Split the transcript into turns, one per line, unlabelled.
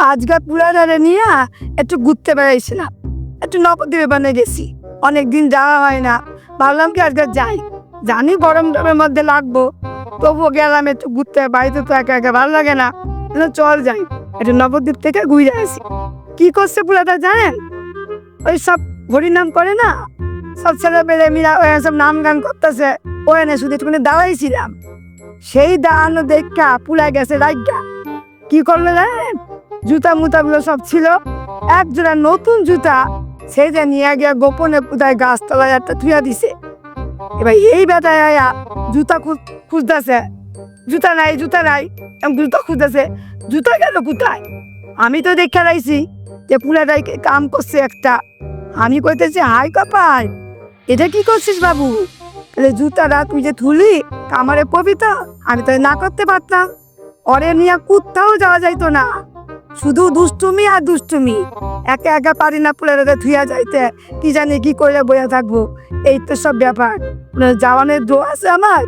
আজকাল পুরাটারে নিয়ে একটু ঘুরতে বেড়াইছিলাম, একটু নবদ্বীপে বানিয়ে গেছি, অনেকদিন যাওয়া হয় না, ভাবলাম কি আজকাল যাই, জানি গরম টরমের মধ্যে লাগবো, তবুও গেলাম একটু ঘুরতে। বাড়িতে তো একা একা ভালো লাগে না, চল যাই একটু নবদ্বীপ থেকে ঘুরে আসি। কি করছে পুরাটা জানেন? ওই সব হরিনাম করে না, সব ছেলে পেলে মিলা ওই সব নাম গান করতেছে, ওই না শুধু একটুখানি দাঁড়াইছিলাম, সেই দাঁড়ানো দেখা পুরা গেছে রাজ্ঞা। কি করলো জানেন? জুতা মুতাগুলো সব ছিল, এক জোড়া নতুন জুতা সেই যে নিয়ে গিয়ে গোপনে কোথায় গাছতলায় একটা থুয়া দিছে। এবার এই বেটায় আয়া জুতা খুঁজতেছে, জুতা নাই জুতা নাই, জুতা খুঁজতেছে, জুতা গেল কোথায়? আমি তো দেখে রাইছি যে পুরাটাই কাম করছে একটা। আমি কইতেছি হাই কপাল, এটা কি করছিস বাবু? জুতাটা তুই যে থুলি আমারে পবিত্র, আমি তো না করতে পারতাম। ওরে নিয়ে কোথাও যাওয়া যাইতো না, শুধু দুষ্টুমি আর দুষ্টুমি, একা একা পারি না পুলের ধুইয়া যাইতে, কি জানি কি করে বইয়া থাকবো। এই তো সব ব্যাপার, যাওয়ানের দো আছে আমার।